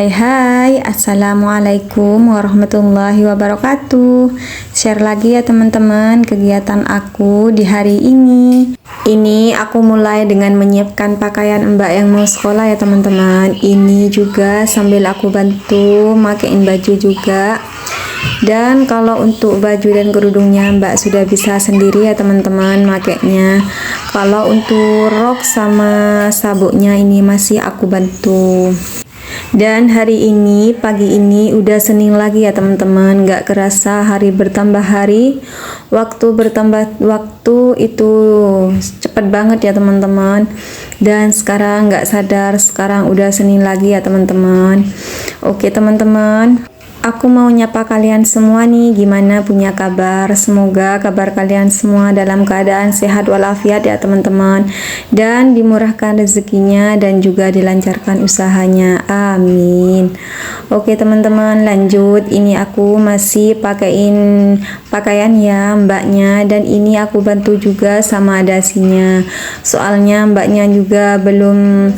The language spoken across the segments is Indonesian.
Hai, Assalamualaikum warahmatullahi wabarakatuh. Share lagi ya teman-teman kegiatan aku di hari ini. Ini aku mulai dengan menyiapkan pakaian mbak yang mau sekolah ya teman-teman. Ini juga sambil aku bantu makein baju juga. Dan kalau untuk baju dan kerudungnya mbak sudah bisa sendiri ya teman-teman makainya. Kalau untuk rok sama sabuknya ini masih aku bantu. Dan hari ini, pagi ini udah Senin lagi ya teman-teman. Gak kerasa hari bertambah hari, waktu bertambah waktu, itu cepet banget ya teman-teman. Dan sekarang gak sadar, sekarang udah Senin lagi ya teman-teman. Oke teman-teman, aku mau nyapa kalian semua nih, gimana punya kabar? Semoga kabar kalian semua dalam keadaan sehat walafiat ya teman-teman, dan dimurahkan rezekinya dan juga dilancarkan usahanya, amin. Oke teman-teman, lanjut. Ini aku masih pakein pakaian ya mbaknya, dan ini aku bantu juga sama dasinya, soalnya mbaknya juga belum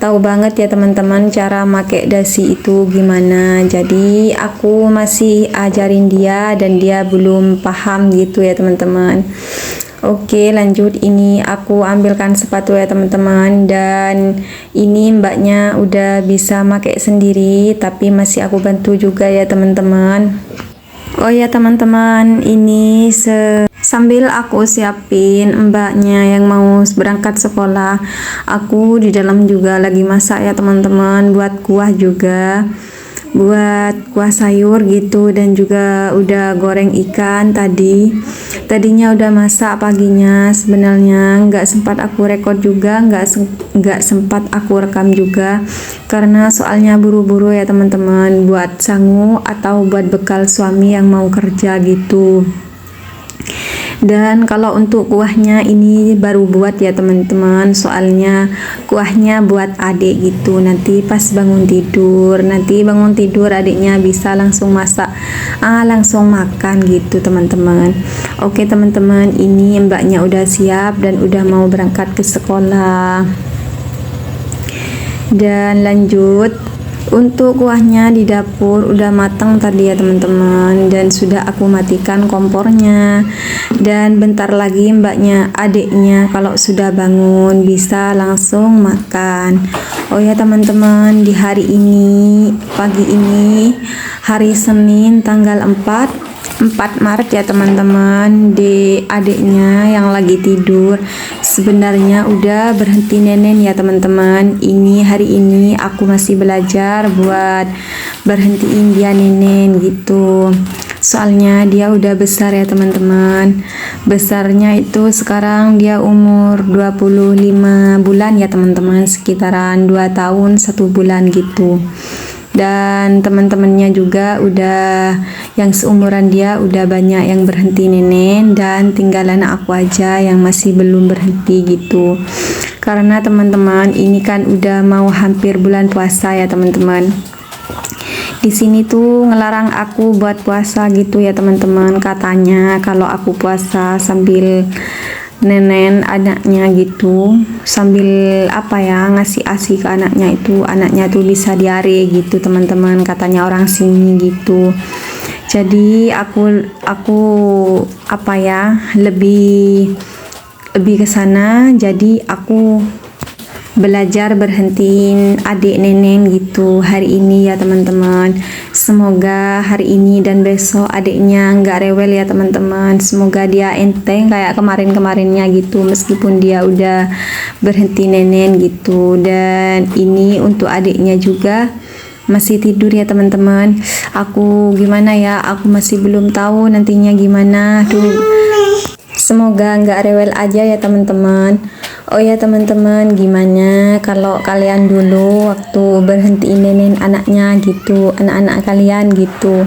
tahu banget ya teman-teman cara make dasi itu gimana, jadi aku masih ajarin dia dan dia belum paham gitu ya teman-teman. Oke lanjut, ini aku ambilkan sepatu ya teman-teman, dan ini mbaknya udah bisa make sendiri tapi masih aku bantu juga ya teman-teman. Oh ya teman-teman, ini sambil aku siapin mbaknya yang mau berangkat sekolah, aku di dalam juga lagi masak ya teman-teman, buat kuah juga, buat kuah sayur gitu, dan juga udah goreng ikan tadinya udah masak paginya. Sebenarnya nggak sempat aku rekod juga, nggak sempat aku rekam juga karena soalnya buru-buru ya teman-teman, buat sangu atau buat bekal suami yang mau kerja gitu. Dan kalau untuk kuahnya ini baru buat ya teman-teman, soalnya kuahnya buat adik gitu, nanti pas bangun tidur adiknya bisa langsung masak, langsung makan gitu teman-teman. Oke teman-teman, ini mbaknya udah siap dan udah mau berangkat ke sekolah. Dan lanjut, untuk kuahnya di dapur udah matang tadi ya teman-teman, dan sudah aku matikan kompornya. Dan bentar lagi adiknya kalau sudah bangun bisa langsung makan. Oh ya teman-teman, di hari ini, pagi ini, hari Senin tanggal 4 Maret ya teman-teman, di adiknya yang lagi tidur sebenarnya udah berhenti nenen ya teman-teman. Ini hari ini aku masih belajar buat berhentiin dia nenen gitu, soalnya dia udah besar ya teman-teman. Besarnya itu sekarang dia umur 25 bulan ya teman-teman, sekitaran 2 tahun 1 bulan gitu. Dan teman-temannya juga udah yang seumuran dia udah banyak yang berhenti nenen, dan tinggalan aku aja yang masih belum berhenti gitu. Karena teman-teman ini kan udah mau hampir bulan puasa ya teman-teman. Di sini tuh ngelarang aku buat puasa gitu ya teman-teman, katanya kalau aku puasa sambil nenen anaknya gitu, sambil ngasih ASI ke anaknya tuh bisa diare gitu teman-teman, katanya orang sini gitu. Jadi aku lebih ke sana, jadi aku belajar berhentiin adik nenen gitu hari ini ya teman-teman. Semoga hari ini dan besok adiknya nggak rewel ya teman-teman, semoga dia enteng kayak kemarin-kemarinnya gitu, meskipun dia udah berhenti nenen gitu. Dan ini untuk adiknya juga masih tidur ya teman-teman. Aku gimana ya, aku masih belum tahu nantinya gimana tuh, semoga nggak rewel aja ya teman-teman. Oh ya teman-teman, gimana kalau kalian dulu waktu berhentiin nenen anaknya gitu, anak-anak kalian gitu?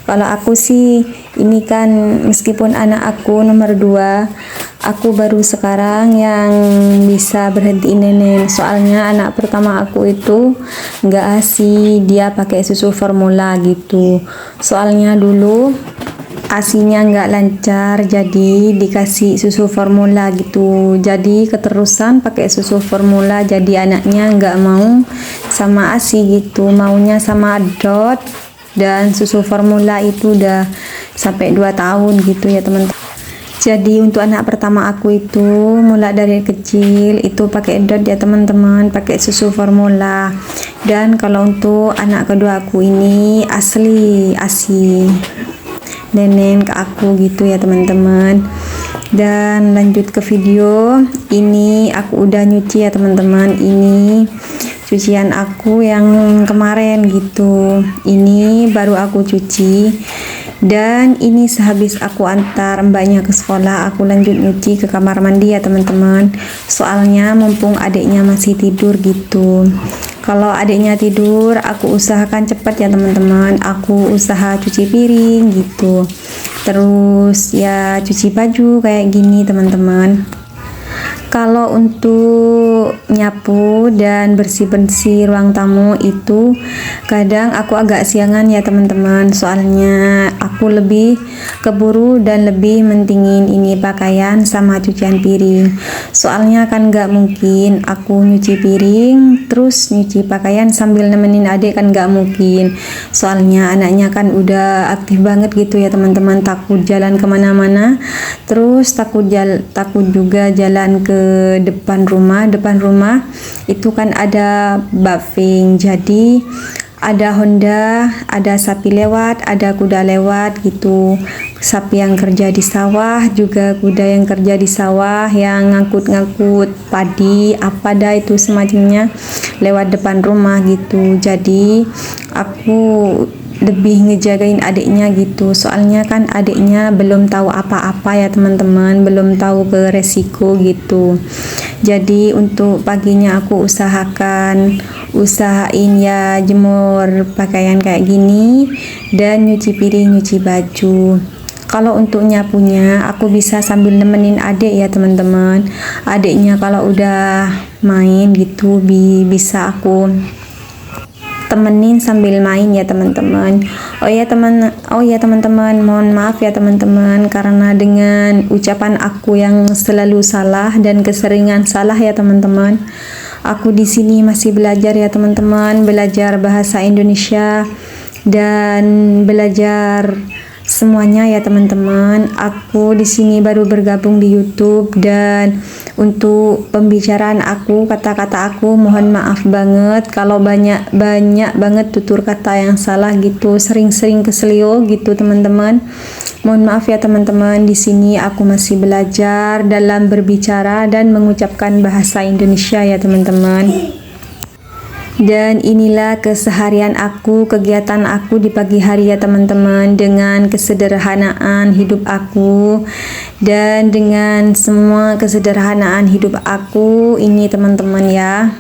Kalau aku sih, ini kan meskipun anak aku nomor 2, aku baru sekarang yang bisa berhentiin nenen, soalnya anak pertama aku itu nggak ASI, dia pakai susu formula gitu. Soalnya dulu asinya nggak lancar, jadi dikasih susu formula gitu. Jadi keterusan pakai susu formula, jadi anaknya nggak mau sama asi gitu, maunya sama dot. Dan susu formula itu udah sampai 2 tahun gitu ya teman-teman. Jadi untuk anak pertama aku itu mulai dari kecil itu pakai dot ya teman-teman, pakai susu formula. Dan kalau untuk anak kedua aku ini asli asi nenek ke aku gitu ya teman-teman. Dan lanjut ke video ini, aku udah nyuci ya teman-teman. Ini cucian aku yang kemarin gitu, ini baru aku cuci. Dan ini sehabis aku antar mbaknya ke sekolah, aku lanjut nyuci ke kamar mandi ya teman-teman, soalnya mumpung adiknya masih tidur gitu. Kalau adiknya tidur, aku usahakan cepat ya teman-teman, aku usaha cuci piring gitu, terus ya cuci baju kayak gini teman-teman. Kalau untuk nyapu dan bersih-bersih ruang tamu itu kadang aku agak siangan ya teman-teman, soalnya aku lebih keburu dan lebih mentingin ini pakaian sama cucian piring. Soalnya kan nggak mungkin aku nyuci piring terus nyuci pakaian sambil nemenin adik, kan nggak mungkin. Soalnya anaknya kan udah aktif banget gitu ya teman-teman, takut jalan kemana-mana, terus takut juga jalan ke depan rumah itu kan ada buffing, jadi ada Honda, ada sapi lewat, ada kuda lewat gitu. Sapi yang kerja di sawah, juga kuda yang kerja di sawah yang ngangkut-ngangkut padi apa dah itu semacamnya lewat depan rumah gitu. Jadi aku lebih ngejagain adiknya gitu, soalnya kan adiknya belum tahu apa-apa ya teman-teman, belum tahu beresiko gitu. Jadi untuk paginya aku usahain ya jemur pakaian kayak gini dan nyuci piring, nyuci baju. Kalau untuk nyapunya aku bisa sambil nemenin adik ya teman-teman. Adiknya kalau udah main gitu bisa aku temenin sambil main ya teman-teman. Oh ya teman-teman, mohon maaf ya teman-teman karena dengan ucapan aku yang selalu salah dan keseringan salah ya teman-teman. Aku di sini masih belajar ya teman-teman, belajar bahasa Indonesia dan belajar semuanya ya teman-teman. Aku di sini baru bergabung di YouTube, dan untuk pembicaraan aku, kata-kata aku mohon maaf banget kalau banyak banget tutur kata yang salah gitu, sering-sering keselio gitu teman-teman. Mohon maaf ya teman-teman, di sini aku masih belajar dalam berbicara dan mengucapkan bahasa Indonesia ya teman-teman. Dan inilah keseharian aku, kegiatan aku di pagi hari ya teman-teman, dengan kesederhanaan hidup aku dan dengan semua kesederhanaan hidup aku ini teman-teman ya.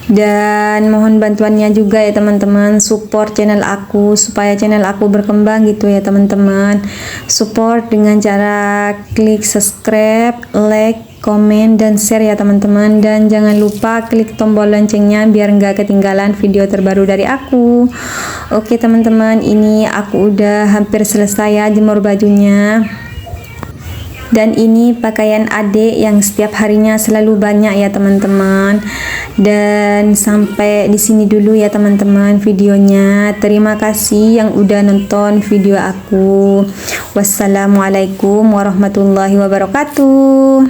Dan mohon bantuannya juga ya teman-teman, support channel aku supaya channel aku berkembang gitu ya teman-teman. Support dengan cara klik subscribe, like, komen, dan share ya teman-teman. Dan jangan lupa klik tombol loncengnya biar nggak ketinggalan video terbaru dari aku. Oke teman-teman, ini aku udah hampir selesai ya jemur bajunya. Dan ini pakaian adik yang setiap harinya selalu banyak ya teman-teman. Dan sampai di sini dulu ya teman-teman videonya. Terima kasih yang udah nonton video aku. Wassalamualaikum warahmatullahi wabarakatuh.